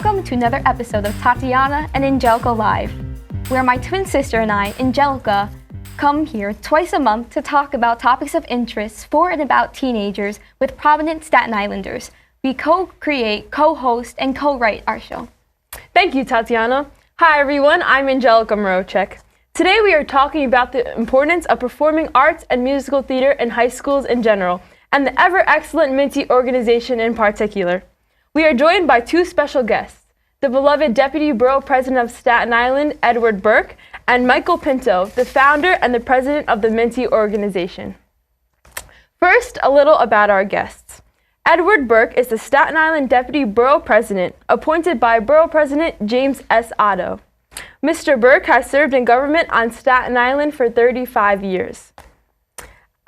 Welcome to another episode of Tatiana and Angelica Live, where my twin sister and I, Angelica, come here twice a month to talk about topics of interest for and about teenagers with prominent Staten Islanders. We co-create, co-host, and co-write our show. Thank you, Tatiana. Hi, everyone. I'm Angelica Mrochek. Today we are talking about the importance of performing arts and musical theater in high schools in general, and the ever-excellent Minty organization in particular. We are joined by two special guests, the beloved Deputy Borough President of Staten Island, Edward Burke, and Michael Pinto, the founder and the president of the Minty organization. First, a little about our guests. Edward Burke is the Staten Island Deputy Borough President, appointed by Borough President James S. Otto. Mr. Burke has served in government on Staten Island for 35 years.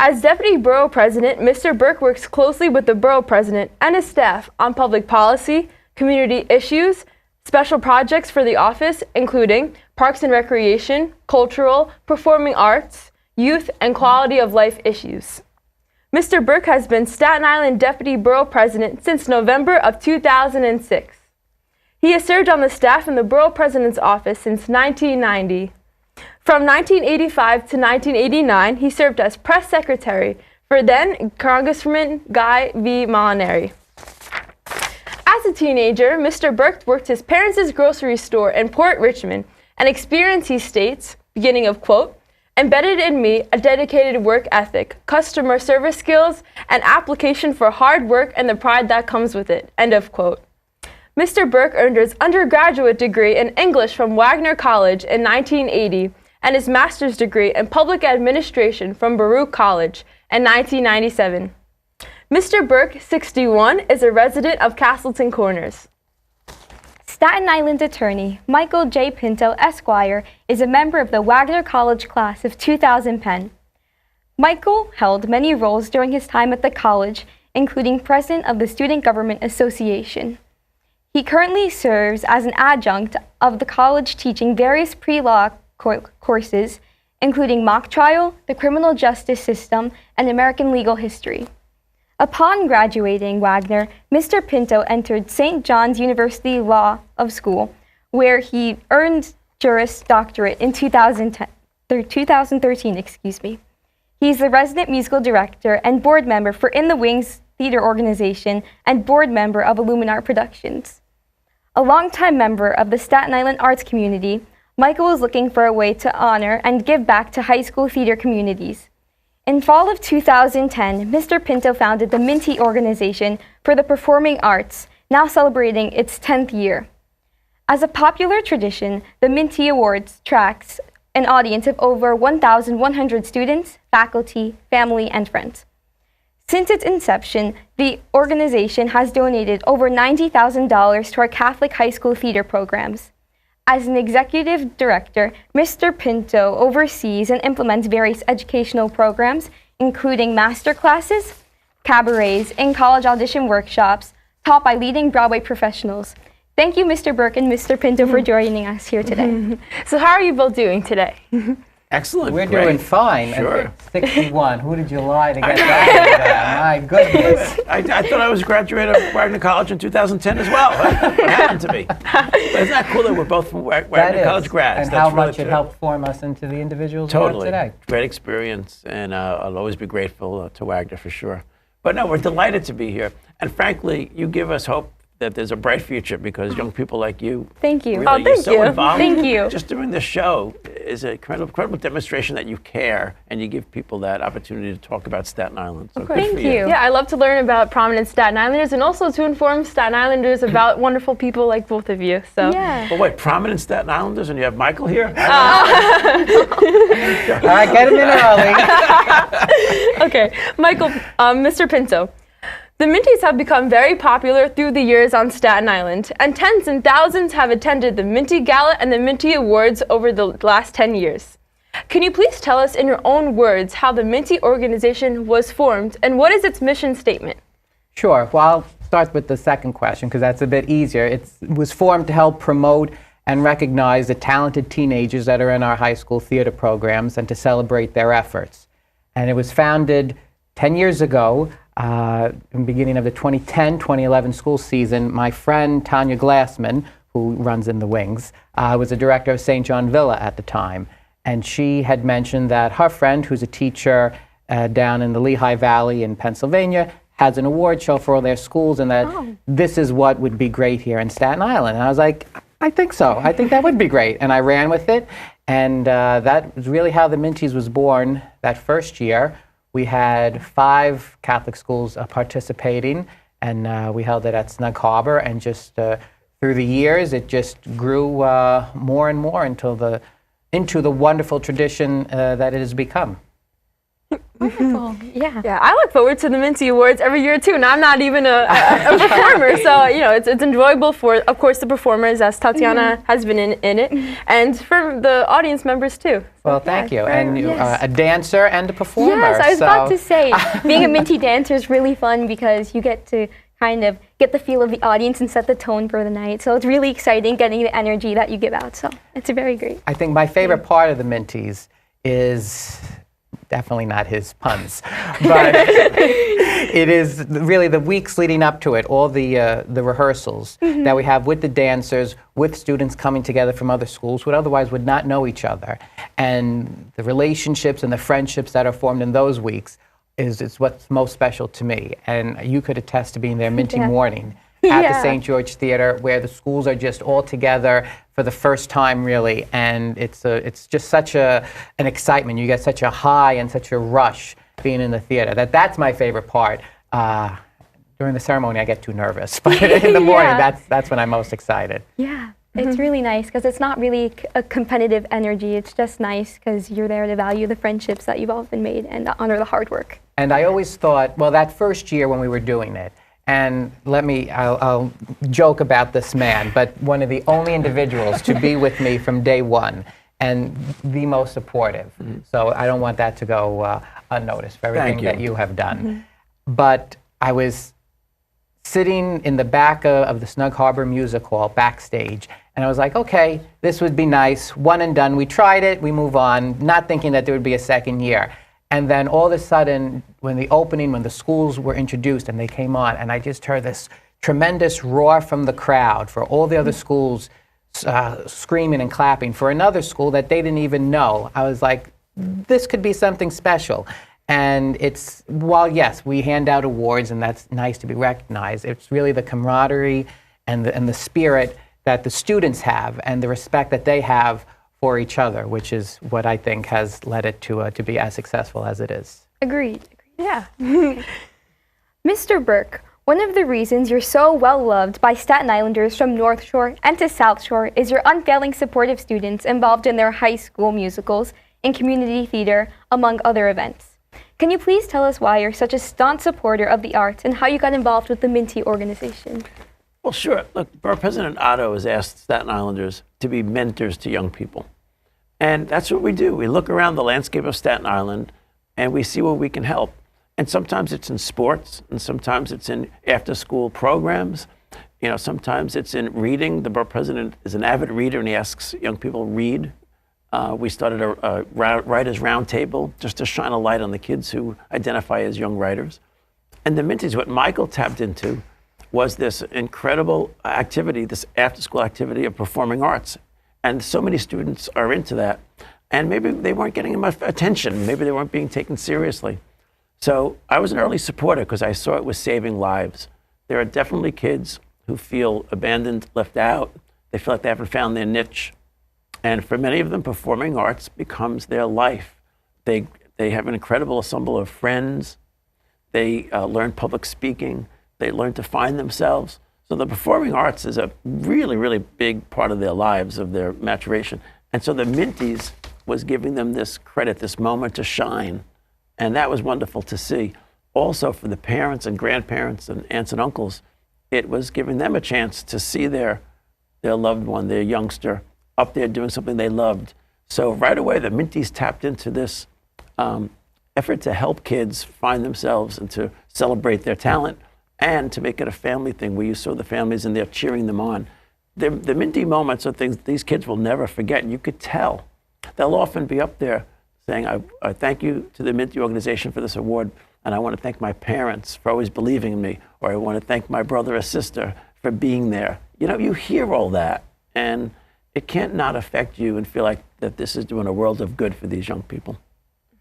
As Deputy Borough President, Mr. Burke works closely with the Borough President and his staff on public policy, community issues, special projects for the office, including parks and recreation, cultural, performing arts, youth, and quality of life issues. Mr. Burke has been Staten Island Deputy Borough President since November of 2006. He has served on the staff in the Borough President's office since 1990. From 1985 to 1989, he served as press secretary for then Congressman Guy V. Molinari. As a teenager, Mr. Burke worked his parents' grocery store in Port Richmond, an experience, he states, beginning of quote, embedded in me a dedicated work ethic, customer service skills, and application for hard work and the pride that comes with it, end of quote. Mr. Burke earned his undergraduate degree in English from Wagner College in 1980 and his master's degree in public administration from Borough College in 1997. Mr. Burke, 61, is a resident of Castleton Corners. Staten Island attorney Michael J. Pinto, Esquire, is a member of the Wagner College class of 2010. Michael held many roles during his time at the college, including president of the Student Government Association. He currently serves as an adjunct of the college teaching various pre-law courses, including mock trial, the criminal justice system, and American legal history. Upon graduating Wagner, Mr. Pinto entered St. John's University Law of School, where he earned Juris Doctorate in 2013. He is the resident musical director and board member for In the Wings Theater Organization and board member of Illuminar Productions. A longtime member of the Staten Island arts community, Michael was looking for a way to honor and give back to high school theater communities. In fall of 2010, Mr. Pinto founded the Minty organization for the performing arts, now celebrating its 10th year. As a popular tradition, the Minty Awards tracks an audience of over 1,100 students, faculty, family, and friends. Since its inception, the organization has donated over $90,000 to our Catholic high school theater programs. As an executive director, Mr. Pinto oversees and implements various educational programs, including master classes, cabarets, and college audition workshops taught by leading Broadway professionals. Thank you, Mr. Burke and Mr. Pinto, for joining us here today. So how are you both doing today? Excellent. We're great. doing fine. Sure. 61. Who did you lie to get that? My goodness. I thought I was a graduate of Wagner College in 2010 as well. It happened to me. But isn't that cool that we're both from Wagner College grads? And That's how really much it true. helped form us into the individuals we Totally. are today. Great experience, and I'll always be grateful to Wagner for sure. But no, we're delighted to be here. And frankly, you give us hope that there's a bright future because young people like you. Thank you. Really, you're so involved. Thank you. Just doing this show is a incredible demonstration that you care and you give people that opportunity to talk about Staten Island. So good Thank for you. Yeah, I love to learn about prominent Staten Islanders and also to inform Staten Islanders about wonderful people like both of you. So. Yeah. But wait, prominent Staten Islanders and you have Michael here? All right, get him in early. Okay, Michael, Mr. Pinto. The Minties have become very popular through the years on Staten Island, and tens and thousands have attended the Minty Gala and the Minty Awards over the last 10 years. Can you please tell us in your own words how the Minty organization was formed and what is its mission statement? Sure. Well, I'll start with the second question because that's a bit easier. It was formed to help promote and recognize the talented teenagers that are in our high school theater programs and to celebrate their efforts. And it was founded 10 years ago in the beginning of the 2010-2011 school season, my friend Tanya Glassman, who runs in the wings, was the director of St. John Villa at the time. And she had mentioned that her friend, who's a teacher down in the Lehigh Valley in Pennsylvania, has an award show for all their schools, and that this is what would be great here in Staten Island. And I was like, I think so. I think that would be great. And I ran with it. And that was really how the Minties was born that first year. We had 5 Catholic schools participating, and we held it at Snug Harbor. And just through the years, it just grew more and more into the wonderful tradition that it has become. Wonderful. Yeah. Yeah, I look forward to the Minty Awards every year too, and I'm not even a performer, so it's enjoyable for, of course, the performers, as Tatiana has been in it, and for the audience members too. Well, thank you. And a dancer and a performer. Yes, I was about to say, being a Minty dancer is really fun because you get to kind of get the feel of the audience and set the tone for the night. So it's really exciting getting the energy that you give out. So it's very great. I think my favorite part of the Minties is definitely not his puns, but it is really the weeks leading up to it, all the rehearsals that we have with the dancers, with students coming together from other schools who otherwise would not know each other, and the relationships and the friendships that are formed in those weeks is what's most special to me. And you could attest to being there Minty morning at the St. George Theater, where the schools are just all together for the first time, really, and it's just such an excitement. You get such a high and such a rush being in the theater. That's my favorite part. During the ceremony, I get too nervous, but in the morning, that's when I'm most excited. Yeah, it's really nice because it's not really a competitive energy. It's just nice because you're there to value the friendships that you've all been made and honor the hard work. And I always thought, well, that first year when we were doing it, and I'll joke about this man, but one of the only individuals to be with me from day one and the most supportive. So I don't want that to go unnoticed for everything that you have done. But I was sitting in the back of the Snug Harbor Music Hall backstage, and I was like, okay, this would be nice, one and done. We tried it, we move on, not thinking that there would be a second year. And then all of a sudden, when the schools were introduced and they came on, and I just heard this tremendous roar from the crowd for all the other schools screaming and clapping for another school that they didn't even know. I was like, this could be something special. And while yes, we hand out awards and that's nice to be recognized, it's really the camaraderie and the spirit that the students have and the respect that they have for each other, which is what I think has led it to be as successful as it is. Agreed. Yeah. Mr. Burke, one of the reasons you're so well loved by Staten Islanders from North Shore and to South Shore is your unfailing support of students involved in their high school musicals and community theater, among other events. Can you please tell us why you're such a staunch supporter of the arts and how you got involved with the Minty organization? Well, sure. Look, Borough President Otto has asked Staten Islanders to be mentors to young people. And that's what we do. We look around the landscape of Staten Island and we see where we can help. And sometimes it's in sports, and sometimes it's in after-school programs. Sometimes it's in reading. The Borough President is an avid reader, and he asks young people to read. We started a writers' roundtable just to shine a light on the kids who identify as young writers. And the Minties, what Michael tapped into was this incredible activity, this after-school activity of performing arts. And so many students are into that. And maybe they weren't getting enough attention. Maybe they weren't being taken seriously. So I was an early supporter because I saw it was saving lives. There are definitely kids who feel abandoned, left out. They feel like they haven't found their niche. And for many of them, performing arts becomes their life. They have an incredible ensemble of friends. They learn public speaking. They learn to find themselves. So the performing arts is a really, really big part of their lives, of their maturation. And so the Minties was giving them this credit, this moment to shine. And that was wonderful to see. Also for the parents and grandparents and aunts and uncles, it was giving them a chance to see their loved one, their youngster, up there doing something they loved. So right away, the Minties tapped into this effort to help kids find themselves and to celebrate their talent and to make it a family thing where you saw the families in there cheering them on. The Minty moments are things these kids will never forget, and you could tell. They'll often be up there saying, I thank you to the Minty organization for this award, and I want to thank my parents for always believing in me, or I want to thank my brother or sister for being there. You know, you hear all that, and it can't not affect you and feel like that this is doing a world of good for these young people.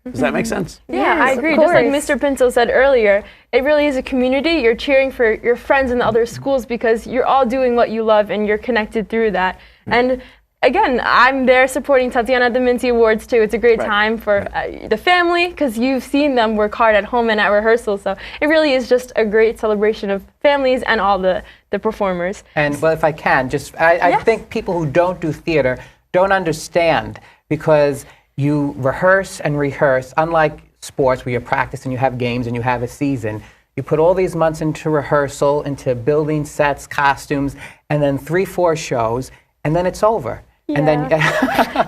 Does that make sense? Yeah, Yes, I of agree. Just like course. Mr. Pinto said earlier, it really is a community. You're cheering for your friends in the other schools because you're all doing what you love and you're connected through that. And again, I'm there supporting Tatiana at the Minty Awards too. It's a great time for the family because you've seen them work hard at home and at rehearsal. So it really is just a great celebration of families and all the performers. And well, if I can, I think people who don't do theater don't understand, because you rehearse and rehearse, unlike sports where you practice and you have games and you have a season. You put all these months into rehearsal, into building sets, costumes, and then 3-4 shows, and then it's over. Yeah. And then,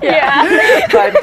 Yeah. but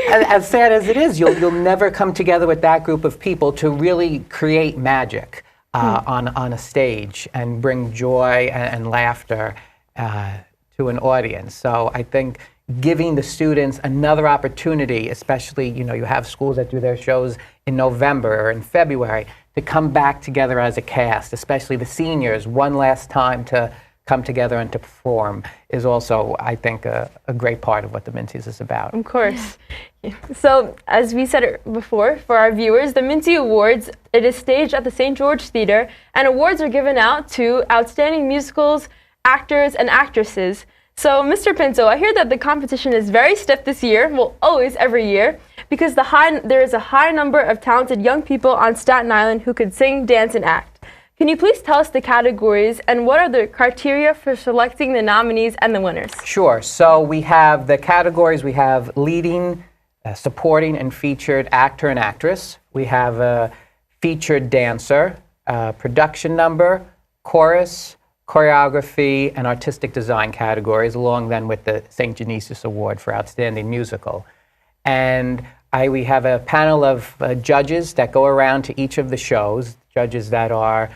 as sad as it is, you'll never come together with that group of people to really create magic on a stage and bring joy and laughter to an audience. So I think giving the students another opportunity, especially, you know, you have schools that do their shows in November or in February, to come back together as a cast, especially the seniors, one last time to come together and to perform, is also, I think, a great part of what the Minties is about. Of course. So, as we said before, for our viewers, the Minty Awards, it is staged at the St. George Theater, and awards are given out to outstanding musicals, actors, and actresses. So, Mr. Pinto, I hear that the competition is very stiff this year, well, always every year, because there is a high number of talented young people on Staten Island who could sing, dance, and act. Can you please tell us the categories and what are the criteria for selecting the nominees and the winners? Sure. So we have the categories. We have leading, supporting, and featured actor and actress. We have a featured dancer, production number, chorus, choreography, and artistic design categories, along then with the St. Genesius Award for Outstanding Musical. And we have a panel of judges that go around to each of the shows, judges that are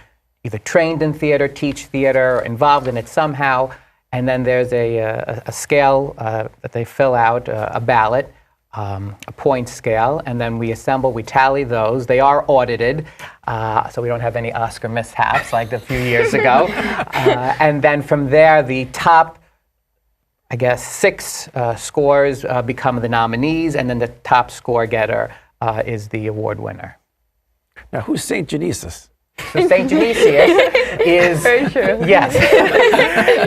either trained in theater, teach theater, or involved in it somehow. And then there's a scale that they fill out, a ballot, a point scale, and then we assemble, we tally those. They are audited, so we don't have any Oscar mishaps like a few years ago. And then from there, the top, I guess, 6 scores become the nominees, and then the top score getter is the award winner. Now, who's St. Genesius? So St. Genesius is, Very true. yes,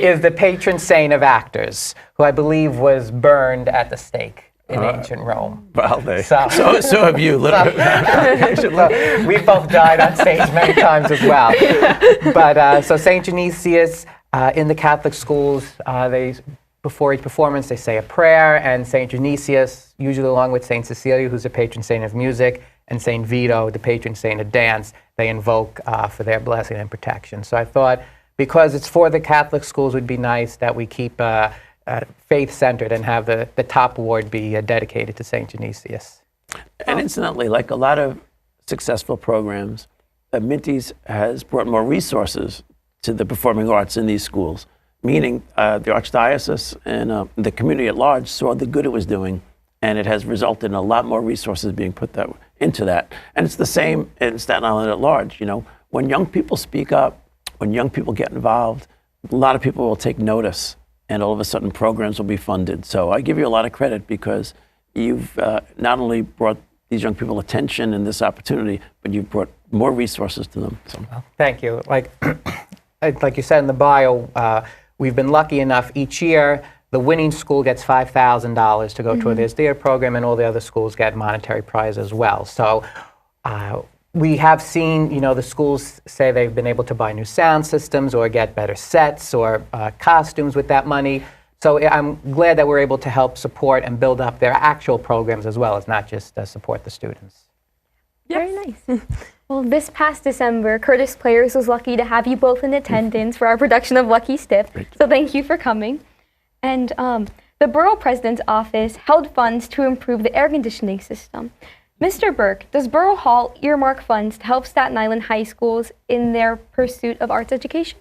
is the patron saint of actors, who I believe was burned at the stake in ancient Rome. Well, So have you, literally. We both died on stage many times as well. But so St. Genesius, in the Catholic schools, before each performance, they say a prayer, and St. Genesius, usually along with St. Cecilia, who's the patron saint of music, and St. Vito, the patron saint of dance, they invoke for their blessing and protection. So I thought, because it's for the Catholic schools, it would be nice that we keep faith-centered and have the top award be dedicated to St. Genesius. And incidentally, like a lot of successful programs, Minties has brought more resources to the performing arts in these schools, meaning the Archdiocese and the community at large saw the good it was doing, and it has resulted in a lot more resources being put into that. And it's the same in Staten Island at large. You know, when young people speak up, when young people get involved, a lot of people will take notice, and all of a sudden programs will be funded. So I give you a lot of credit, because you've not only brought these young people attention and this opportunity, but you've brought more resources to them. So. Well, thank you. Like you said in the bio, we've been lucky enough each year. The winning school gets $5,000 to go to this theater program, and all the other schools get monetary prize as well. So we have seen, you know, the schools say they've been able to buy new sound systems or get better sets or costumes with that money. So I'm glad that we're able to help support and build up their actual programs as well as not just support the students. Very nice. Well, this past December, Curtis Players was lucky to have you both in attendance for our production of Lucky Stiff. So thank you for coming. And the Borough President's Office held funds to improve the air conditioning system. Mr. Burke, does Borough Hall earmark funds to help Staten Island high schools in their pursuit of arts education?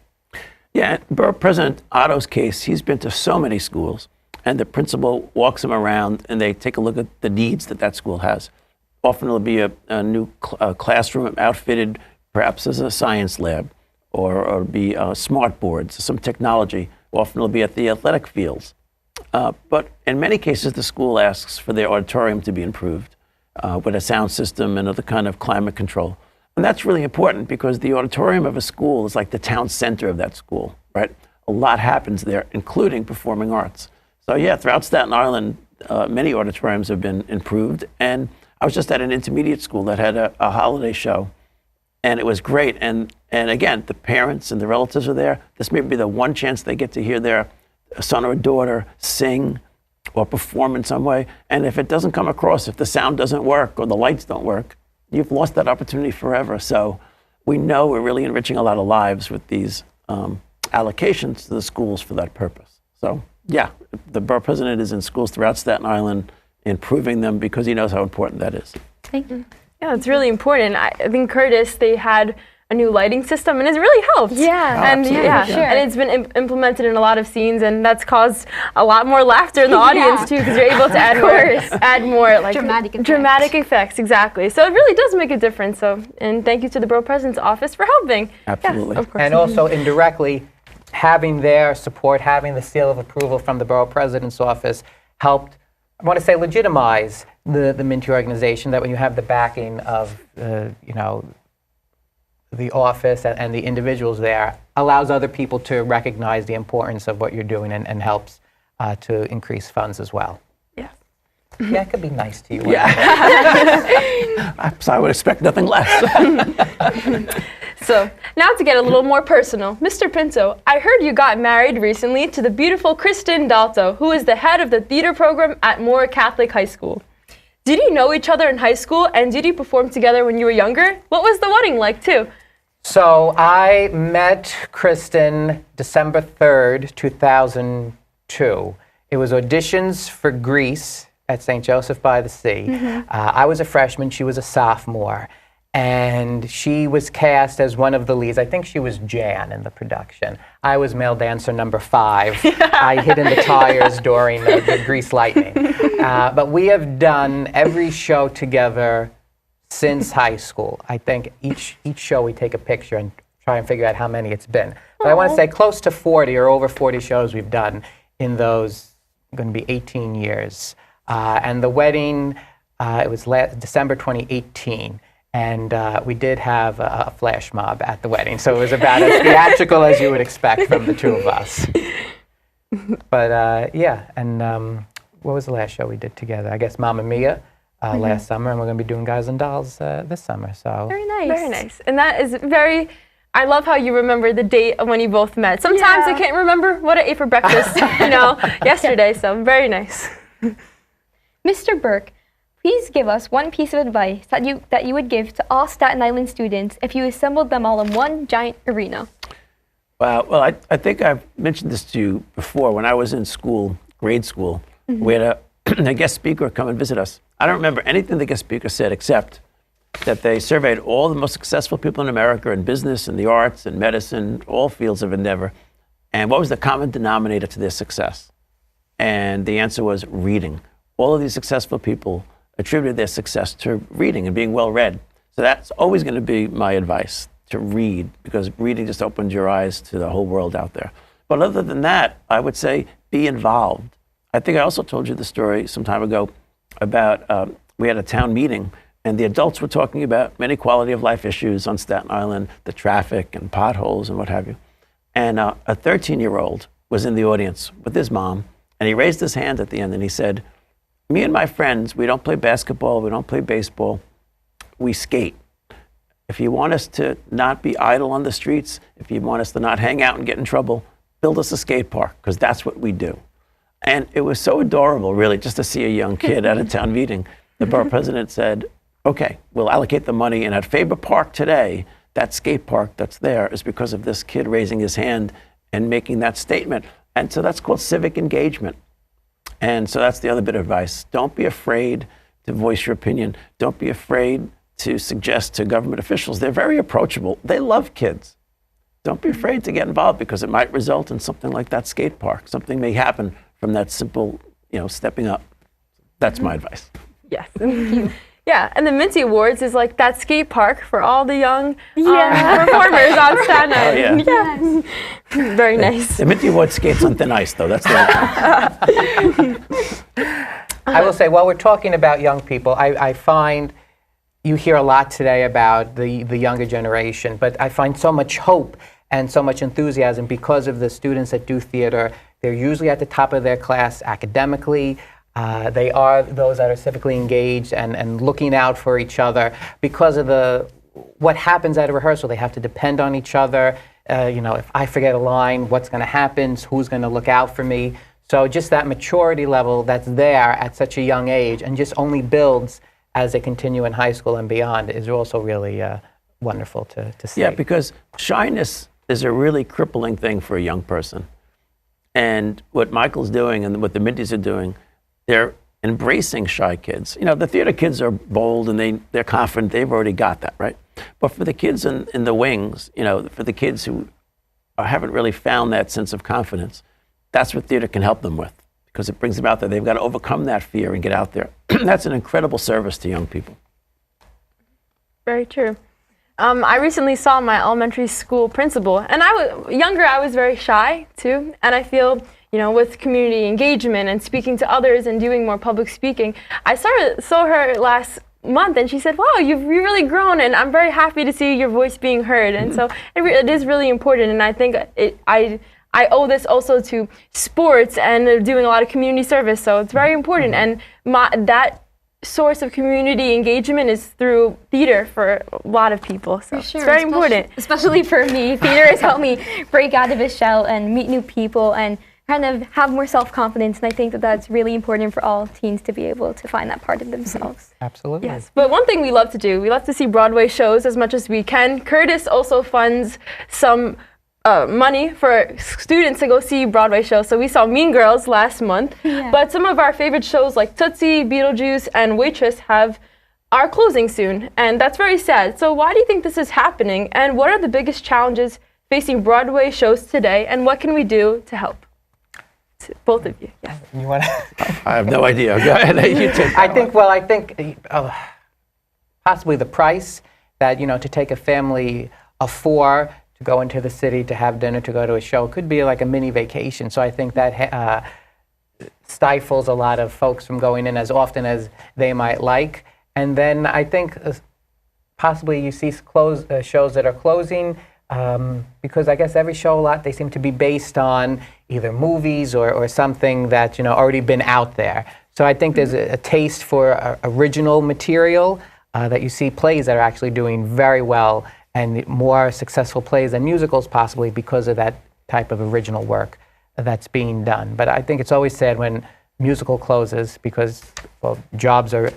Yeah, Borough President Otto's case, he's been to so many schools, and the principal walks them around, and they take a look at the needs that school has. Often it'll be a new classroom outfitted perhaps as a science lab, or be smart boards, some technology. Often it'll be at the athletic fields. But in many cases, the school asks for their auditorium to be improved with a sound system and other kind of climate control. And that's really important because the auditorium of a school is like the town center of that school, right? A lot happens there, including performing arts. So yeah, throughout Staten Island, many auditoriums have been improved. And I was just at an intermediate school that had a holiday show, and it was great. And again, the parents and the relatives are there. This may be the one chance they get to hear their son or daughter sing or perform in some way. And if it doesn't come across, if the sound doesn't work or the lights don't work, you've lost that opportunity forever. So we know we're really enriching a lot of lives with these allocations to the schools for that purpose. So yeah, the borough president is in schools throughout Staten Island, improving them because he knows how important that is. Thank you. Yeah, it's really important. I think Curtis, they had a new lighting system, and it's really helped. Yeah, and absolutely. yeah, Sure. and it's been implemented in a lot of scenes, and that's caused a lot more laughter in the audience too, because you're able to add more like dramatic effects. Exactly. So it really does make a difference. So, and thank you to the borough president's office for helping. Absolutely. Yes, of course. And also indirectly, having their support, having the seal of approval from the borough president's office helped, I want to say, legitimize the Minty organization, that when you have the backing of, the office and the individuals there, allows other people to recognize the importance of what you're doing and helps to increase funds as well. Yeah. Yeah, it could be nice to you. Yeah. So I would expect nothing less. So now to get a little more personal, Mr. Pinto, I heard you got married recently to the beautiful Kristen Dalto, who is the head of the theater program at Moore Catholic High School. Did you know each other in high school, and did you perform together when you were younger? What was the wedding like too? So I met Kristen December 3rd, 2002. It was auditions for Grease at St. Joseph by the Sea. I was a freshman, she was a sophomore, and she was cast as one of the leads. I think she was Jan in the production. I was male dancer number 5. I hid in the tires during the Grease lightning. But we have done every show together since high school. I think each show we take a picture and try and figure out how many it's been. But I want to say close to 40 or over 40 shows we've done in those, going to be 18 years. And the wedding, it was December 2018. And we did have a flash mob at the wedding. So it was about as theatrical as you would expect from the two of us. But yeah, and what was the last show we did together? I guess Mamma Mia. Last summer, and we're going to be doing Guys and Dolls this summer. So Very nice. Very nice. And that is very, I love how you remember the date of when you both met. Sometimes I can't remember what I ate for breakfast, yesterday, so very nice. Mr. Burke, please give us one piece of advice that you would give to all Staten Island students if you assembled them all in one giant arena. Well, I think I've mentioned this to you before. When I was in school, grade school, we had a guest speaker come and visit us. I don't remember anything the guest speaker said except that they surveyed all the most successful people in America in business and the arts and medicine, all fields of endeavor. And what was the common denominator to their success? And the answer was reading. All of these successful people attributed their success to reading and being well read. So that's always going to be my advice, to read, because reading just opens your eyes to the whole world out there. But other than that, I would say be involved. I think I also told you the story some time ago about we had a town meeting, and the adults were talking about many quality of life issues on Staten Island, the traffic and potholes and what have you. And a 13-year-old was in the audience with his mom, and he raised his hand at the end and he said, "Me and my friends, we don't play basketball, we don't play baseball, we skate. If you want us to not be idle on the streets, if you want us to not hang out and get in trouble, build us a skate park, because that's what we do." And it was so adorable, really, just to see a young kid at a town meeting. The borough president said, "Okay, we'll allocate the money, and at Faber Park today, that skate park that's there is because of this kid raising his hand and making that statement." And so that's called civic engagement. And so that's the other bit of advice. Don't be afraid to voice your opinion. Don't be afraid to suggest to government officials. They're very approachable. They love kids. Don't be afraid to get involved, because it might result in something like that skate park. Something may happen from that simple, stepping up. That's my advice. Yes. Yeah, and the Minty Awards is like that skate park for all the young performers on Staten Island. Oh, yeah. Very nice. The Minty Award skates on thin ice, though. That's the I will say, while we're talking about young people, I find you hear a lot today about the younger generation, but I find so much hope and so much enthusiasm because of the students that do theater. They're usually at the top of their class academically. They are those that are civically engaged and looking out for each other. Because of what happens at a rehearsal, they have to depend on each other. If I forget a line, what's going to happen? Who's going to look out for me? So just that maturity level that's there at such a young age and just only builds as they continue in high school and beyond is also really wonderful to see. Yeah, because shyness is a really crippling thing for a young person. And what Michael's doing and what the Minties are doing, they're embracing shy kids. The theater kids are bold and they're confident. They've already got that, right? But for the kids in the wings, for the kids who haven't really found that sense of confidence, that's what theater can help them with, because it brings them out there. They've got to overcome that fear and get out there. That's an incredible service to young people. Very true. I recently saw my elementary school principal, and I was very shy too, and I feel, with community engagement and speaking to others and doing more public speaking, I saw her last month, and she said, wow, you've really grown, and I'm very happy to see your voice being heard. And so it is really important, and I think I owe this also to sports and doing a lot of community service, so it's very important. And that source of community engagement is through theater for a lot of people, so For sure, it's very important. Especially for me, theater has helped me break out of a shell and meet new people and kind of have more self-confidence, and I think that's really important for all teens to be able to find that part of themselves. Absolutely. Yes, but one thing we love to do, we love to see Broadway shows as much as we can. Curtis also funds some money for students to go see Broadway shows. So we saw Mean Girls last month, but some of our favorite shows like Tootsie, Beetlejuice, and Waitress are closing soon, and that's very sad. So why do you think this is happening, and what are the biggest challenges facing Broadway shows today, and what can we do to help? Both of you, yes. You want to? I have no idea. Go ahead. You take that I think possibly the price that, to take a family of 4 to go into the city, to have dinner, to go to a show, could be like a mini vacation. So I think that stifles a lot of folks from going in as often as they might like. And then I think possibly you see shows that are closing because I guess every show they seem to be based on either movies or something that already been out there. So I think there's a taste for original material that you see plays that are actually doing very well, and more successful plays than musicals possibly because of that type of original work that's being done. But I think it's always sad when musical closes because, well, jobs are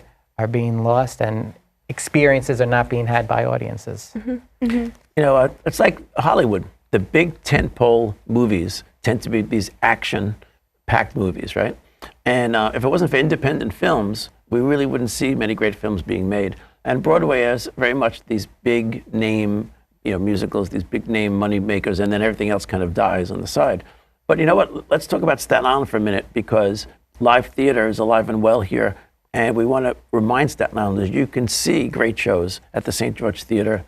being lost and experiences are not being had by audiences. It's like Hollywood. The big tentpole movies tend to be these action-packed movies, right? And if it wasn't for independent films, we really wouldn't see many great films being made. And Broadway has very much these big name, musicals, these big name money makers, and then everything else kind of dies on the side. But you know what? Let's talk about Staten Island for a minute, because live theater is alive and well here. And we want to remind Staten Islanders, you can see great shows at the St. George Theater,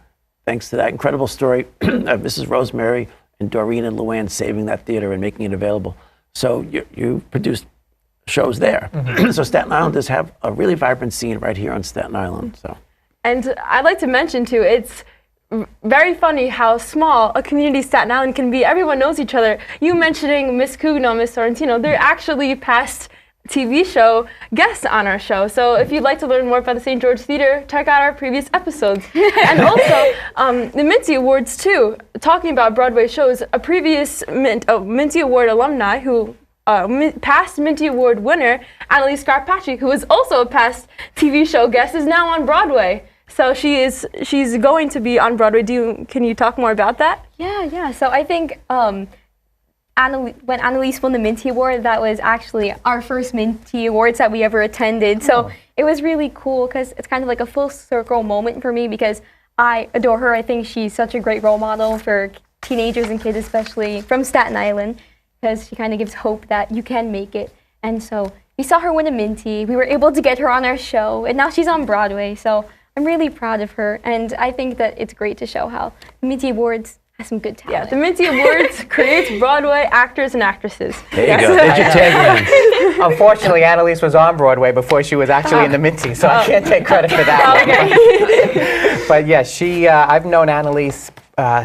thanks to that incredible story of Mrs. Rosemary and Doreen and Luann saving that theater and making it available. So you produced shows there. So Staten Islanders have a really vibrant scene right here on Staten Island. So. And I'd like to mention too, it's very funny how small a community Staten Island can be. Everyone knows each other. You mentioning Miss Cugno, Miss Sorrentino, they're actually past TV show guests on our show. So if you'd like to learn more about the St. George Theater, check out our previous episodes. And also the Minty Awards too, talking about Broadway shows, a previous Minty Award alumni who past Minty Award winner, Annalise Scarpacci, who is also a past TV show guest, is now on Broadway. So she's going to be on Broadway. Can you talk more about that? Yeah. So I think when Annalise won the Minty Award, that was actually our first Minty Awards that we ever attended. So it was really cool because it's kind of like a full circle moment for me because I adore her. I think she's such a great role model for teenagers and kids, especially from Staten Island, because she kind of gives hope that you can make it. And so we saw her win a Minty. We were able to get her on our show, and now she's on Broadway. So I'm really proud of her, and I think that it's great to show how the Minty Awards has some good talent. Yeah, the Minty Awards creates Broadway actors and actresses. There you go. There's your tagline. Unfortunately, Annalise was on Broadway before she was actually in the Minty, so I can't take credit for that. Okay. But yes, I've known Annalise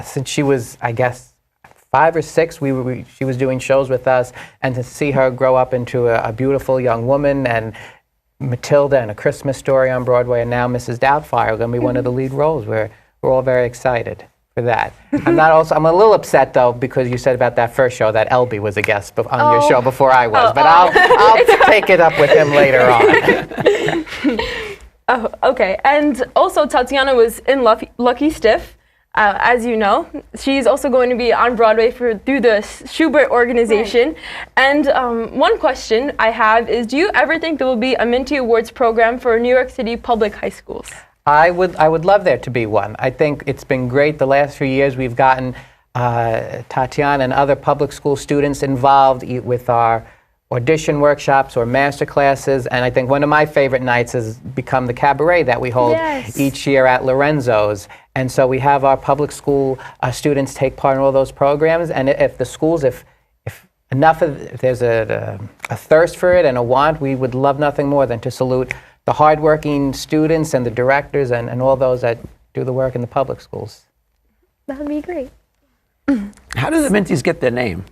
since she was, I guess, 5 or 6. She was doing shows with us, and to see her grow up into a beautiful young woman, and Matilda and A Christmas Story on Broadway, and now Mrs. Doubtfire are going to be one of the lead roles. We're all very excited for that. I'm a little upset though, because you said about that first show that Elby was a guest on your show before I was, but I'll take it up with him later on. Oh, okay. And also, Tatiana was in Lucky Stiff, as you know. She's also going to be on Broadway through the Schubert organization. Right. And one question I have is, do you ever think there will be a Minty Awards program for New York City public high schools? I would love there to be one. I think it's been great the last few years. We've gotten Tatiana and other public school students involved with our audition workshops or master classes, and I think one of my favorite nights has become the cabaret that we hold each year at Lorenzo's. And so we have our public school students take part in all those programs, and if the schools, if there's a thirst for it and a want, we would love nothing more than to salute the hardworking students and the directors and all those that do the work in the public schools. That would be great. How did the Minties get their name?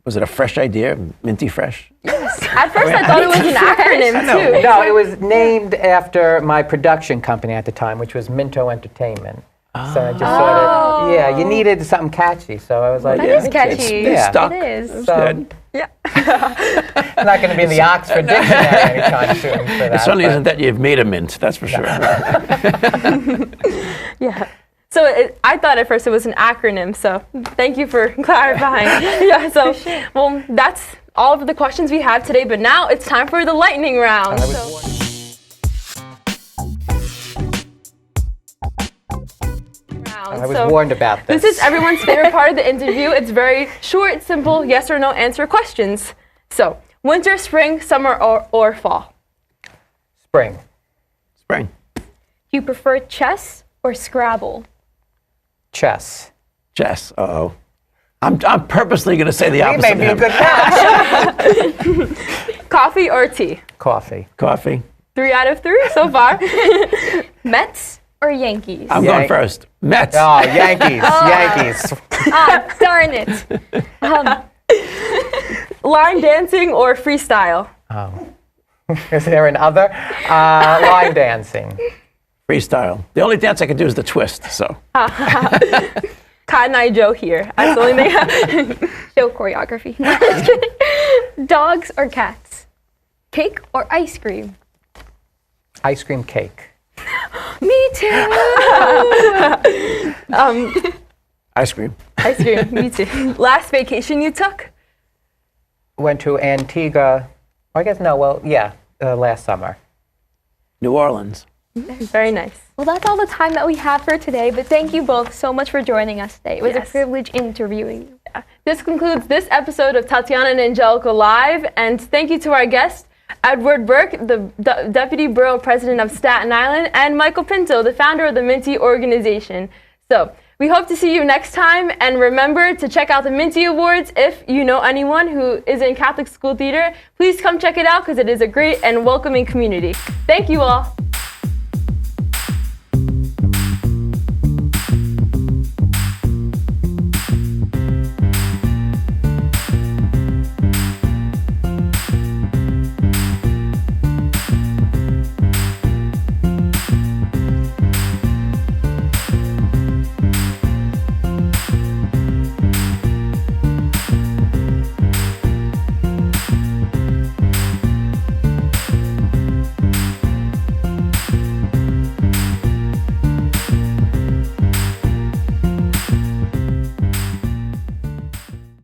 Was it a fresh idea, Minty Fresh? Yes. At first I thought it was an acronym too. No, it was named after my production company at the time, which was Pinto Entertainment. So I just sort of, you needed something catchy. So I was like, that is catchy. It's stuck. It is. It's good. Yeah. I'm not going to be in the Oxford Dictionary anytime soon for that. It certainly isn't that you've made a mint, that's for sure. Yeah. So I thought at first it was an acronym, so thank you for clarifying. Yeah, so, well, that's all of the questions we have today, but now it's time for the lightning round. I was warned about this. This is everyone's favorite part of the interview. It's very short, simple, yes or no answer questions. So, winter, spring, summer, or fall? Spring. Spring. Do you prefer chess or Scrabble? Chess. Chess. Uh-oh. I'm purposely going to say the opposite. Maybe a good match. Coffee or tea? Coffee. Coffee. 3 out of 3 so far. Mets or Yankees? I'm going first. Mets. Oh, Yankees. Yankees. Darn it. Line dancing or freestyle? Oh. Is there another? Line dancing. Freestyle. The only dance I can do is the twist, so. Cotton Eye Joe here. That's the only thing. Show choreography. Dogs or cats? Cake or ice cream? Ice cream cake. Me too. Ice cream. Ice cream. Me too. Last vacation you took? Went to Antigua. I guess last summer. New Orleans. Very nice. Well, that's all the time that we have for today, but thank you both so much for joining us today. It was a privilege interviewing you. Yeah. This concludes this episode of Tatiana and Angelica Live, and thank you to our guests, Edward Burke, the Deputy Borough President of Staten Island, and Michael Pinto, the founder of the Minty organization. So, we hope to see you next time, and remember to check out the Minty Awards. If you know anyone who is in Catholic school theater, please come check it out because it is a great and welcoming community. Thank you all.